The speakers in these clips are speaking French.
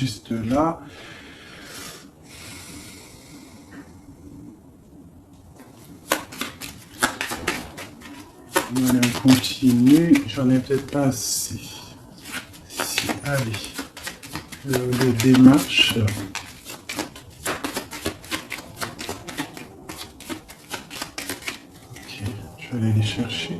juste là. Voilà, on continue. J'en ai peut-être pas assez. Si, allez. Le démarche. Ok, je vais aller les chercher.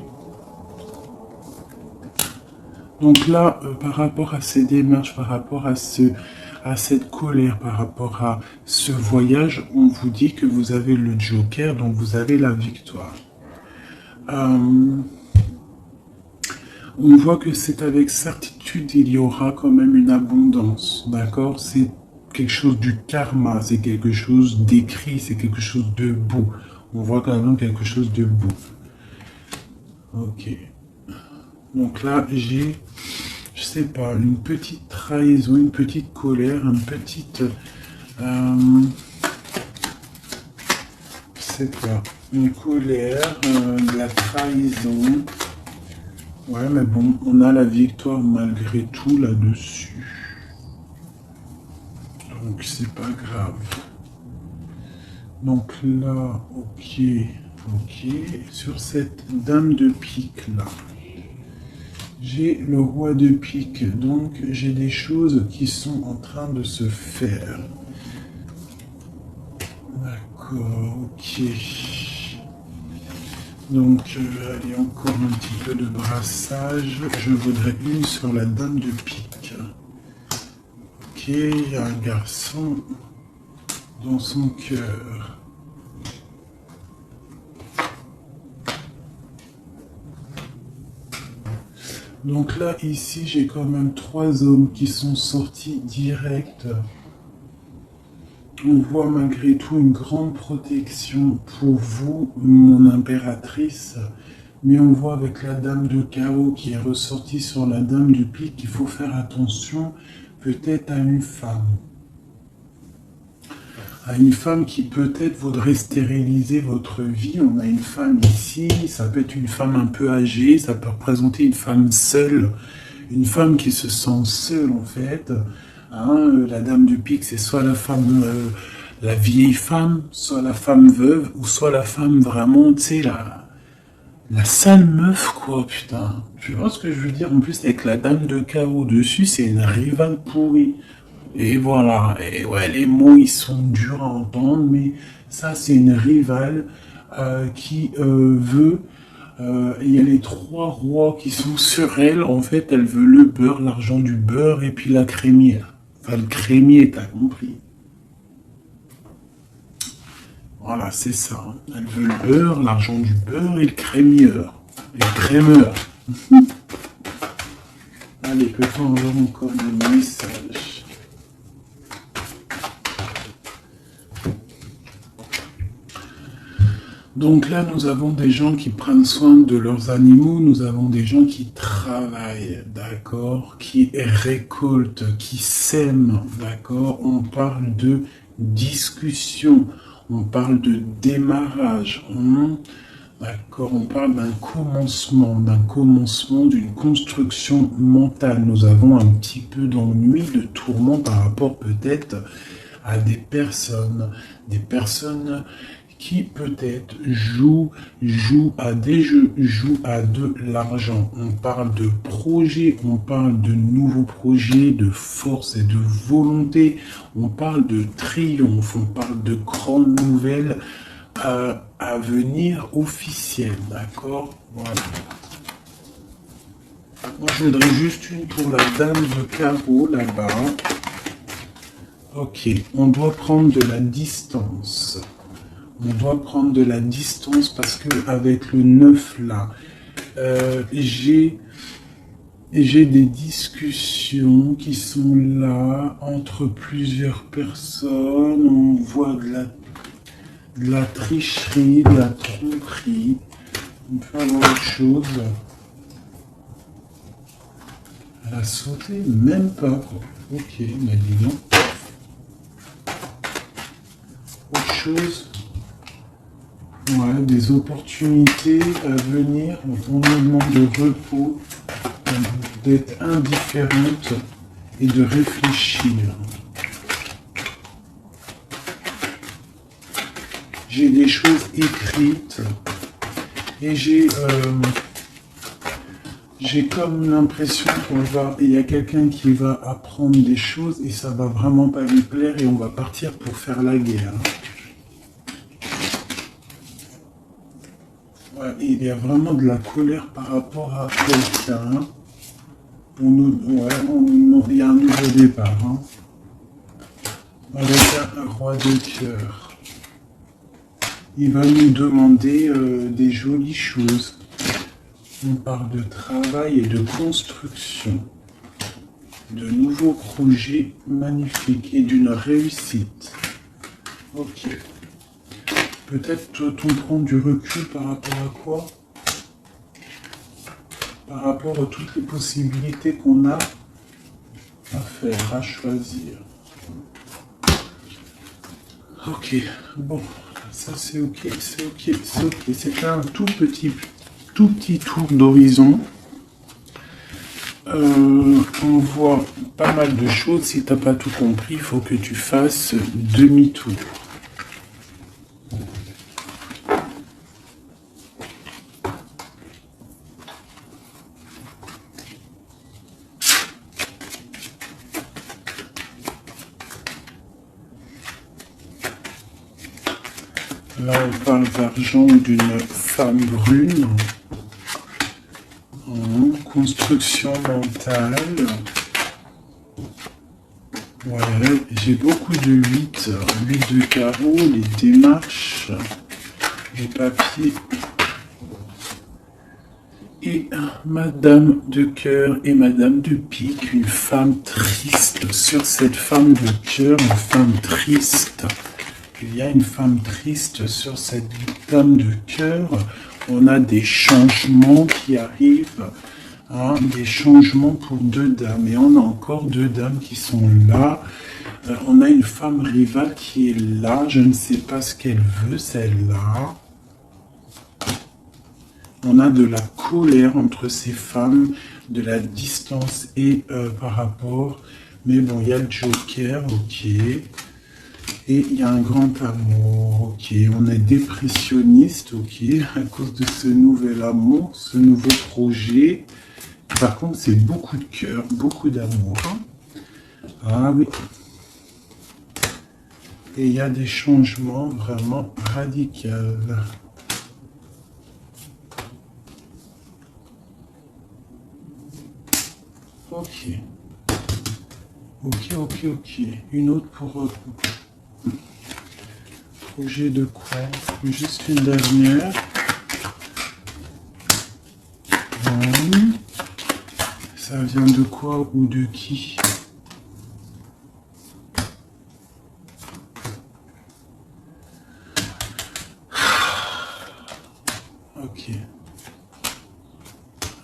Donc là, par rapport à ces démarches, par rapport à cette colère, par rapport à ce voyage, on vous dit que vous avez le Joker, donc vous avez la victoire. On voit que c'est avec certitude, il y aura quand même une abondance, d'accord? C'est quelque chose du karma, c'est quelque chose d'écrit, c'est quelque chose de beau. On voit quand même quelque chose de beau. Ok. Donc là, j'ai, je sais pas, une petite trahison, une petite colère, une petite... je sais pas, une colère, de la trahison... Ouais, mais bon, on a la victoire malgré tout là-dessus. Donc, c'est pas grave. Donc là, ok, ok. Sur cette dame de pique là, j'ai le roi de pique. Donc, j'ai des choses qui sont en train de se faire. D'accord, ok. Donc, allez, encore un petit peu de brassage. Je voudrais une sur la dame de pique. Ok, il y a un garçon dans son cœur. Donc là, ici, j'ai quand même 3 hommes qui sont sortis direct. On voit malgré tout une grande protection pour vous, mon impératrice. Mais on voit avec la dame de chaos qui est ressortie sur la dame du pique qu'il faut faire attention peut-être à une femme. À une femme qui peut-être voudrait stériliser votre vie. On a une femme ici, ça peut être une femme un peu âgée, ça peut représenter une femme seule. Une femme qui se sent seule en fait. Hein, la dame du pique, c'est soit la femme, la vieille femme, soit la femme veuve, ou soit la femme vraiment, tu sais, la sale meuf, quoi, putain. Tu vois ce que je veux dire? En plus, avec la dame de chaos dessus, c'est une rivale pourrie. Et voilà. Et ouais, les mots, ils sont durs à entendre, mais ça, c'est une rivale qui veut... il y a les 3 rois qui sont sur elle. En fait, elle veut le beurre, l'argent du beurre, et puis la crémière. Enfin, le crémier, t'as compris. Voilà, c'est ça. Elle veut le beurre, l'argent du beurre et le crémieur. Et le crémeur. Allez, peut-on avoir encore des messages? Donc là, nous avons des gens qui prennent soin de leurs animaux, nous avons des gens qui travaillent, d'accord, qui récoltent, qui sèment, d'accord. On parle de discussion, on parle de démarrage, d'accord. On parle d'un commencement, d'une construction mentale. Nous avons un petit peu d'ennui, de tourment par rapport peut-être à des personnes qui peut-être jouent à des jeux, jouent à de l'argent. On parle de projets, on parle de nouveaux projets, de force et de volonté. On parle de triomphe, on parle de grandes nouvelles à venir officielles, d'accord? Voilà. Moi, je voudrais juste une pour la dame de carreau là-bas. Ok, on doit prendre de la distance. On doit prendre de la distance parce que avec le 9 là, j'ai des discussions qui sont là entre plusieurs personnes. On voit de la tricherie, de la tromperie. On peut avoir autre chose. Elle a sauté, même pas quoi. Ok, mais dis donc. Autre chose. Ouais, des opportunités à venir. On nous demande de repos, d'être indifférente. et de réfléchir. J'ai des choses écrites et j'ai comme l'impression il y a quelqu'un qui va apprendre des choses et ça va vraiment pas lui plaire et on va partir pour faire la guerre. Ouais, il y a vraiment de la colère par rapport à quelqu'un. Il y a un nouveau départ. Hein. Avec un roi de cœur. Il va nous demander des jolies choses. On parle de travail et de construction, de nouveaux projets magnifiques et d'une réussite. Ok. Peut-être on prend du recul par rapport à quoi? Par rapport à toutes les possibilités qu'on a à faire, à choisir. Ok, bon, ça c'est ok, c'est ok, c'est ok. C'est un tout petit tour d'horizon. On voit pas mal de choses. Si t'as pas tout compris, il faut que tu fasses demi-tour. Là, on parle d'argent d'une femme brune. Construction mentale. Ouais, j'ai beaucoup de 8 de carreau, les démarches, les papiers. Et Madame de cœur et Madame de pique, une femme triste. Sur cette femme de cœur, une femme triste. Il y a une femme triste sur cette dame de cœur. On a des changements qui arrivent. Hein, des changements pour 2 dames. Et on a encore 2 dames qui sont là. On a une femme rivale qui est là. Je ne sais pas ce qu'elle veut, celle-là. On a de la colère entre ces femmes, de la distance et par rapport. Mais bon, il y a le Joker, ok. Et il y a un grand amour, ok. On est dépressionniste, ok, à cause de ce nouvel amour, ce nouveau projet. Par contre, c'est beaucoup de cœur, beaucoup d'amour. Ah oui. Et il y a des changements vraiment radicaux. Ok. Ok. Une autre pour... projet de quoi? Juste une dernière. Ça vient de quoi ou de qui? Ok.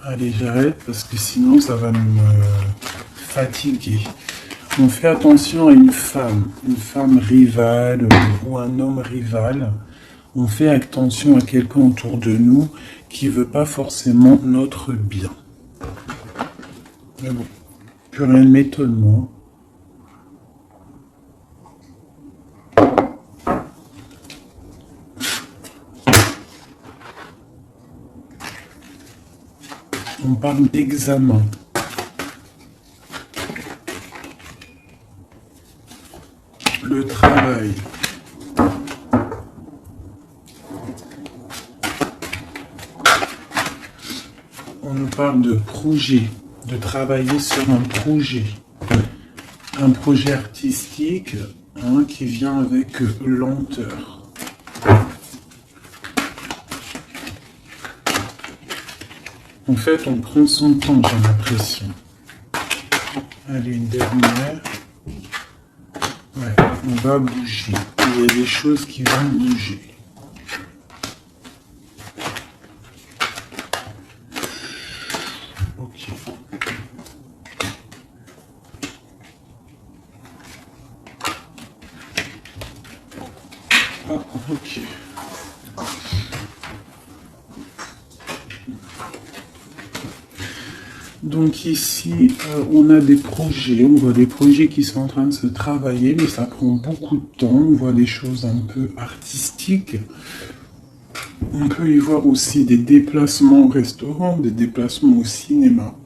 Allez, j'arrête parce que sinon ça va me fatiguer. On fait attention à une femme rivale ou un homme rival. On fait attention à quelqu'un autour de nous qui veut pas forcément notre bien. Mais bon, plus rien ne m'étonne, moi. On parle d'examen. Le travail. On nous parle de projet, de travailler sur un projet artistique hein, qui vient avec lenteur. En fait, on prend son temps, j'ai l'impression. Allez, une dernière. Ouais, on va bouger. Il y a des choses qui vont bouger. Ok. Ah, ok. Donc ici, on a des projets, on voit des projets qui sont en train de se travailler, mais ça prend beaucoup de temps. On voit des choses un peu artistiques. On peut y voir aussi des déplacements au restaurant, des déplacements au cinéma.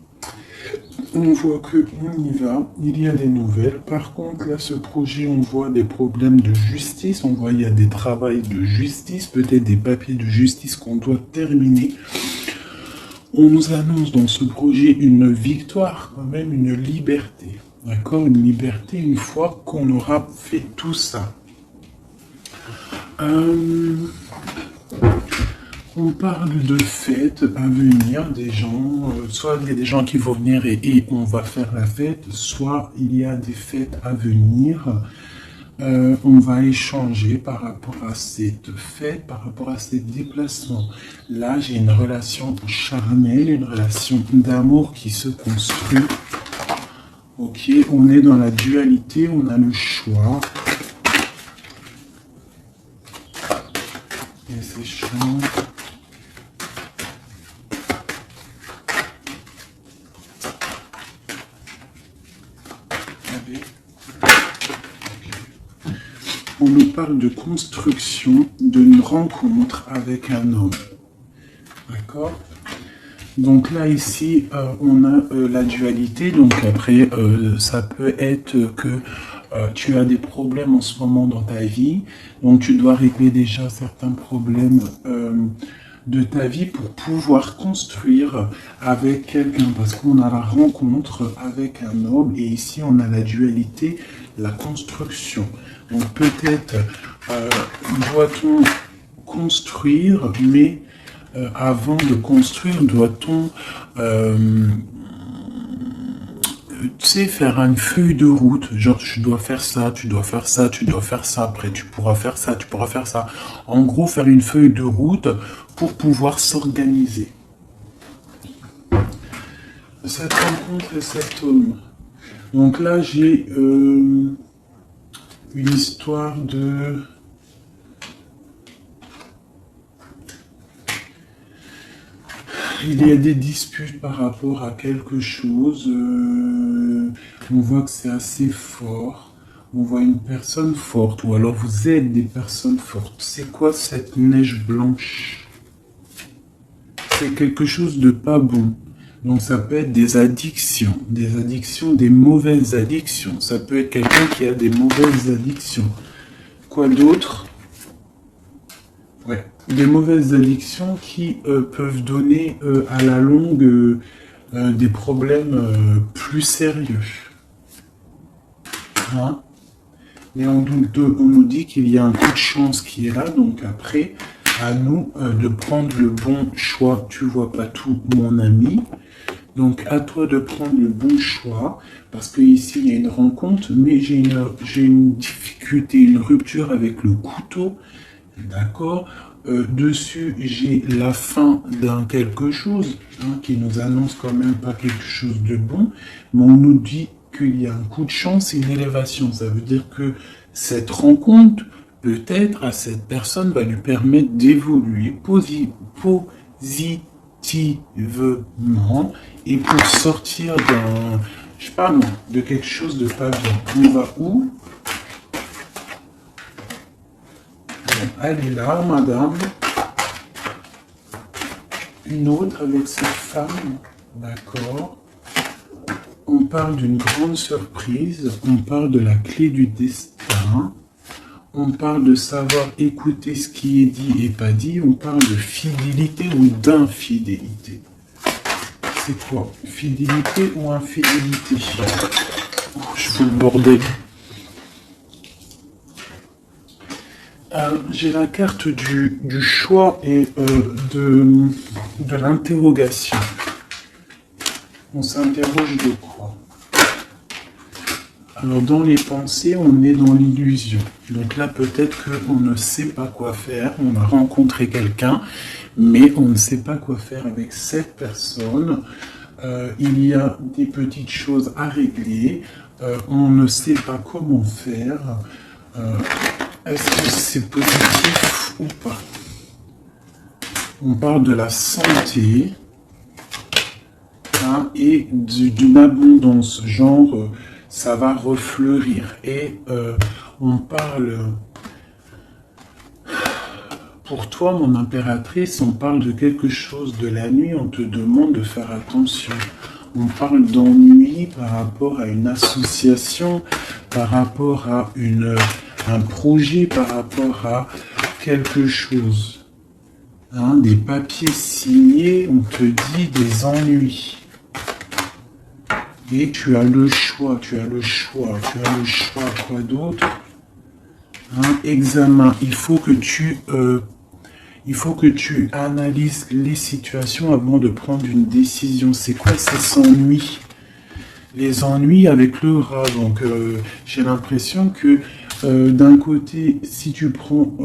On voit qu'on y va, il y a des nouvelles. Par contre, là, ce projet, on voit des problèmes de justice. On voit qu'il y a des travaux de justice, peut-être des papiers de justice qu'on doit terminer. On nous annonce dans ce projet une victoire, quand même une liberté. D'accord? Une liberté une fois qu'on aura fait tout ça. On parle de fêtes à venir, des gens, soit il y a des gens qui vont venir et on va faire la fête, soit il y a des fêtes à venir. On va échanger par rapport à cette fête, par rapport à ces déplacements. Là, j'ai une relation charnelle, une relation d'amour qui se construit. Ok, on est dans la dualité, on a le choix. Et c'est chiant. On nous parle de construction d'une rencontre avec un homme. D'accord? Donc là, ici, on a la dualité. Donc après, ça peut être que tu as des problèmes en ce moment dans ta vie. Donc tu dois régler déjà certains problèmes de ta vie pour pouvoir construire avec quelqu'un. Parce qu'on a la rencontre avec un homme. Et ici, on a la dualité, la construction. Donc peut-être doit-on construire, mais avant de construire, doit-on tu sais, faire une feuille de route, genre tu dois faire ça, tu dois faire ça, tu dois faire ça, après tu pourras faire ça, tu pourras faire ça. En gros, faire une feuille de route pour pouvoir s'organiser. Cette rencontre et cet homme. Donc là, j'ai une histoire de... Il y a des disputes par rapport à quelque chose. On voit que c'est assez fort. On voit une personne forte. Ou alors vous êtes des personnes fortes. C'est quoi cette neige blanche? C'est quelque chose de pas bon. Donc ça peut être des addictions, des mauvaises addictions. Ça peut être quelqu'un qui a des mauvaises addictions. Quoi d'autre? Ouais, des mauvaises addictions qui peuvent donner à la longue des problèmes plus sérieux. Hein? Et on nous dit qu'il y a un coup de chance qui est là, donc après, à nous de prendre le bon choix. Tu vois pas tout, mon ami. Donc à toi de prendre le bon choix, parce que ici il y a une rencontre, mais j'ai une difficulté, une rupture avec le couteau, d'accord. Dessus j'ai la fin d'un quelque chose, hein, qui nous annonce quand même pas quelque chose de bon, mais on nous dit qu'il y a un coup de chance et une élévation. Ça veut dire que cette rencontre, peut-être à cette personne, va lui permettre d'évoluer positivement et pour sortir d'un, je sais pas moi, de quelque chose de pas bien. On va où? Bon, elle est là, madame. Une autre avec cette femme, d'accord. On parle d'une grande surprise, on parle de la clé du destin. On parle de savoir écouter ce qui est dit et pas dit. On parle de fidélité ou d'infidélité. C'est quoi? Fidélité ou infidélité? Oh, je fous le bordel. J'ai la carte du choix et de l'interrogation. On s'interroge de quoi? Alors dans les pensées, on est dans l'illusion. Donc là, peut-être qu'on ne sait pas quoi faire. On a rencontré quelqu'un, mais on ne sait pas quoi faire avec cette personne. Il y a des petites choses à régler. On ne sait pas comment faire. Est-ce que c'est positif ou pas? On parle de la santé. hein, et d'une abondance, genre ça va refleurir. Et on parle, pour toi mon impératrice, on parle de quelque chose de la nuit, on te demande de faire attention. On parle d'ennui par rapport à une association, par rapport à un projet, par rapport à quelque chose. Hein, des papiers signés, on te dit des ennuis. Et tu as le choix, quoi d'autre? Hein, examen, il faut que tu analyses les situations avant de prendre une décision. C'est quoi ces ennuis? Les ennuis avec le rat. Donc, j'ai l'impression que d'un côté, si tu prends,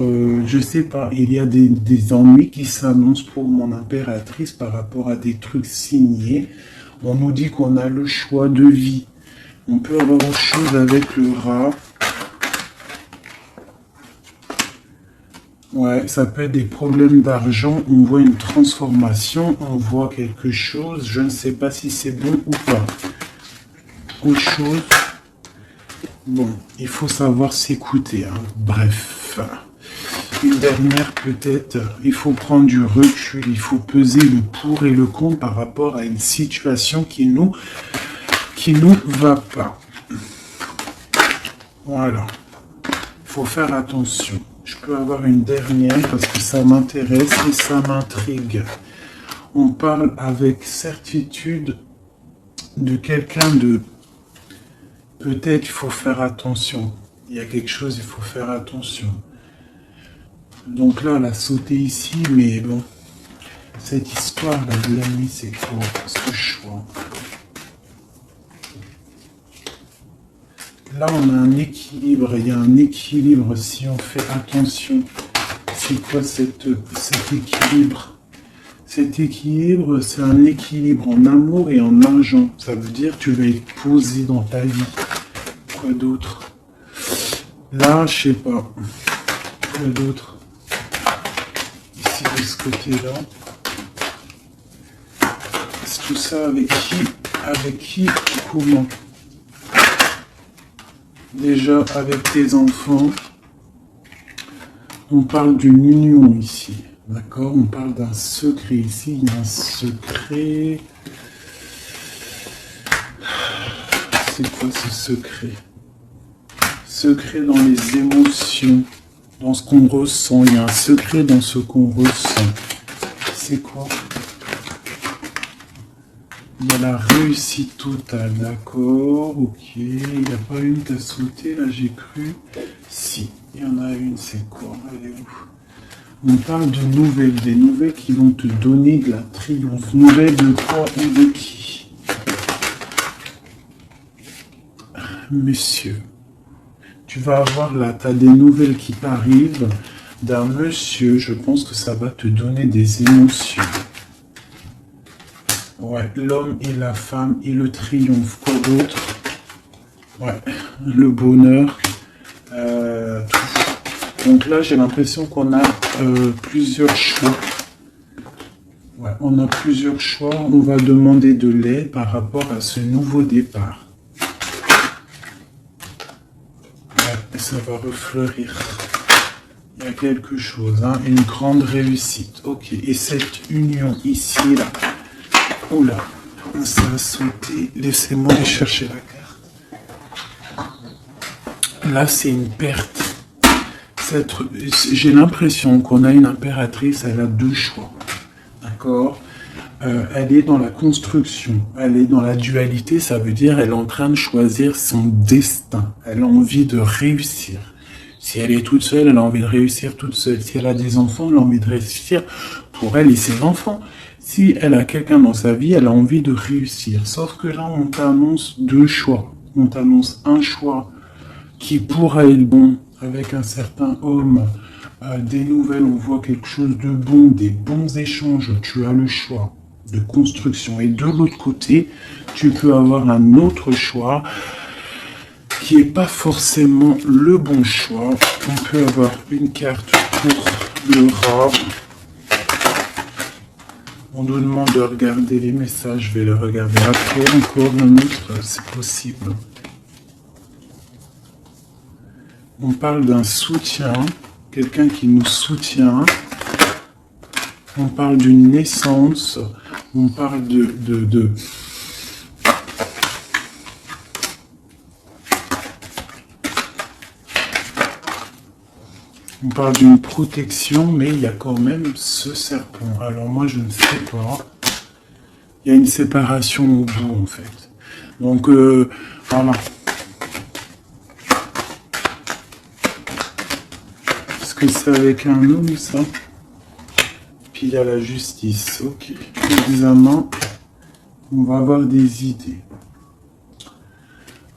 je sais pas, il y a des ennuis qui s'annoncent pour mon impératrice par rapport à des trucs signés. On nous dit qu'on a le choix de vie. On peut avoir autre chose avec le rat. Ouais, ça peut être des problèmes d'argent, on voit une transformation, on voit quelque chose, je ne sais pas si c'est bon ou pas. Autre chose, bon, il faut savoir s'écouter, hein. Bref. Une dernière peut-être, il faut prendre du recul, il faut peser le pour et le contre par rapport à une situation qui nous va pas. Voilà, il faut faire attention. Je peux avoir une dernière parce que ça m'intéresse et ça m'intrigue. On parle avec certitude de quelqu'un de... Peut-être il faut faire attention. Il y a quelque chose, il faut faire attention. Donc là, elle a sauté ici, mais bon. Cette histoire-là de la nuit, c'est quoi ce choix? Là, on a un équilibre, il y a un équilibre si on fait attention. C'est quoi cet équilibre? Cet équilibre, c'est un équilibre en amour et en argent. Ça veut dire que tu vas être posé dans ta vie. Quoi d'autre? Là, je sais pas. Quoi d'autre? Ici, de ce côté-là. C'est tout ça avec qui? Avec qui? Comment? Déjà, avec tes enfants, on parle d'une union ici, d'accord? On parle d'un secret ici, il y a un secret. C'est quoi ce secret? Secret dans les émotions, dans ce qu'on ressent. Il y a un secret dans ce qu'on ressent. C'est quoi? Il y a la réussite totale, d'accord, ok. Il n'y a pas une qui a sauté, là j'ai cru. Si, il y en a une, c'est quoi? Elle est où? On parle de nouvelles, des nouvelles qui vont te donner de la triomphe. Nouvelles de quoi ou de qui? Monsieur, tu vas avoir là, tu as des nouvelles qui t'arrivent d'un monsieur, je pense que ça va te donner des émotions. Ouais, l'homme et la femme et le triomphe. Quoi d'autre? Ouais, le bonheur. Tout. Donc là, j'ai l'impression qu'on a plusieurs choix. Ouais, on a plusieurs choix. On va demander de l'aide par rapport à ce nouveau départ. Ouais, ça va refleurir. Il y a quelque chose, hein, une grande réussite. Ok, et cette union ici, là. Oula, ça a sauté. Laissez-moi aller chercher la carte. Là, c'est une perte. J'ai l'impression qu'on a une impératrice, elle a deux choix. D'accord? Elle est dans la construction, elle est dans la dualité, ça veut dire elle est en train de choisir son destin. Elle a envie de réussir. Si elle est toute seule, elle a envie de réussir toute seule. Si elle a des enfants, elle a envie de réussir pour elle et ses enfants. Si elle a quelqu'un dans sa vie, elle a envie de réussir. Sauf que là, on t'annonce deux choix. On t'annonce un choix qui pourra être bon avec un certain homme. Des nouvelles, on voit quelque chose de bon, des bons échanges. Tu as le choix de construction. Et de l'autre côté, tu peux avoir un autre choix qui n'est pas forcément le bon choix. On peut avoir une carte pour le rat. On nous demande de regarder les messages, je vais les regarder après. Encore un autre, c'est possible. On parle d'un soutien, quelqu'un qui nous soutient. On parle d'une naissance. On parle on parle d'une protection, mais il y a quand même ce serpent. Alors moi, je ne sais pas. Il y a une séparation au bout, en fait. Donc, voilà. Est-ce que c'est avec un homme, ça? Puis il y a la justice. Ok. Examen. On va avoir des idées.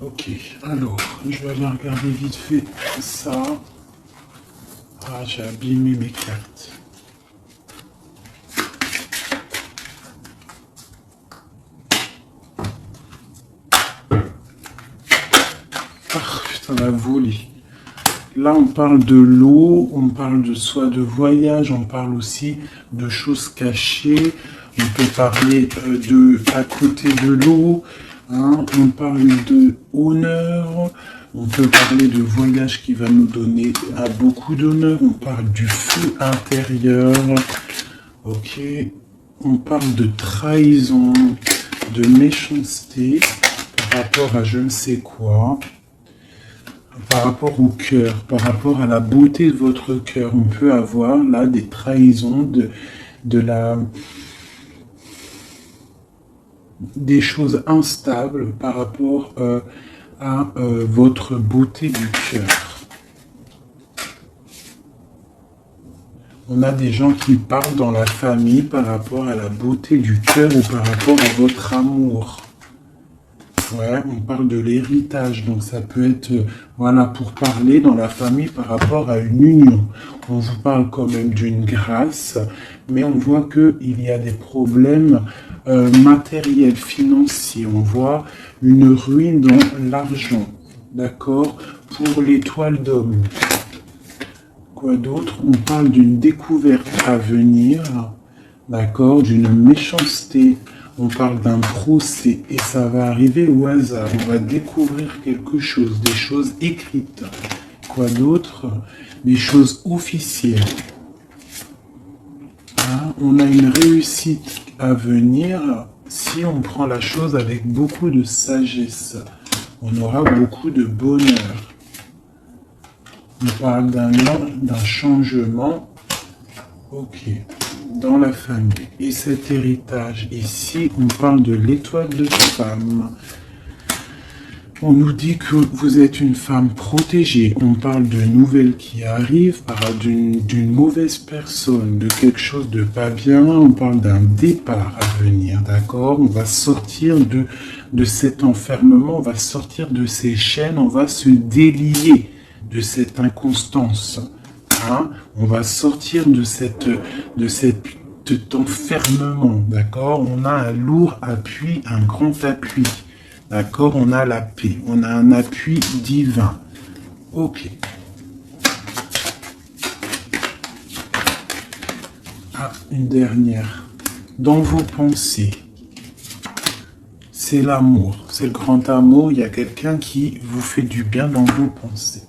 Ok. Alors, je vais aller regarder vite fait ça. Ah, j'ai abîmé mes cartes. Ah, putain, la volée. Là, on parle de l'eau, on parle de soit de voyage, on parle aussi de choses cachées. On peut parler de à côté de l'eau. Hein, on parle de honneur. On peut parler de voyage qui va nous donner à beaucoup d'honneur. On parle du feu intérieur. Ok. On parle de trahison, de méchanceté par rapport à je ne sais quoi. Par rapport au cœur, par rapport à la beauté de votre cœur. On peut avoir là des trahisons, des choses instables par rapport à votre beauté du cœur. On a des gens qui parlent dans la famille par rapport à la beauté du cœur ou par rapport à votre amour. Ouais, on parle de l'héritage, donc ça peut être, voilà, pour parler dans la famille par rapport à une union. On vous parle quand même d'une grâce, mais on voit qu'il y a des problèmes matériels, financiers. On voit une ruine dans l'argent, d'accord, pour l'étoile d'homme. Quoi d'autre? On parle d'une découverte à venir, d'accord, d'une méchanceté. On parle d'un procès et ça va arriver au hasard. On va découvrir quelque chose, des choses écrites. Quoi d'autre? Des choses officielles. Hein? On a une réussite à venir si on prend la chose avec beaucoup de sagesse. On aura beaucoup de bonheur. On parle d'un changement. Ok. Dans la famille. Et cet héritage, ici, on parle de l'étoile de femme. On nous dit que vous êtes une femme protégée. On parle de nouvelles qui arrivent, d'une mauvaise personne, de quelque chose de pas bien. On parle d'un départ à venir, d'accord? On va sortir de cet enfermement, on va sortir de ces chaînes, on va se délier de cette inconstance. Hein? On va sortir de cet enfermement, d'accord? On a un lourd appui, un grand appui, d'accord? On a la paix, on a un appui divin. Ok. Ah, une dernière. Dans vos pensées, c'est l'amour, c'est le grand amour. Il y a quelqu'un qui vous fait du bien dans vos pensées.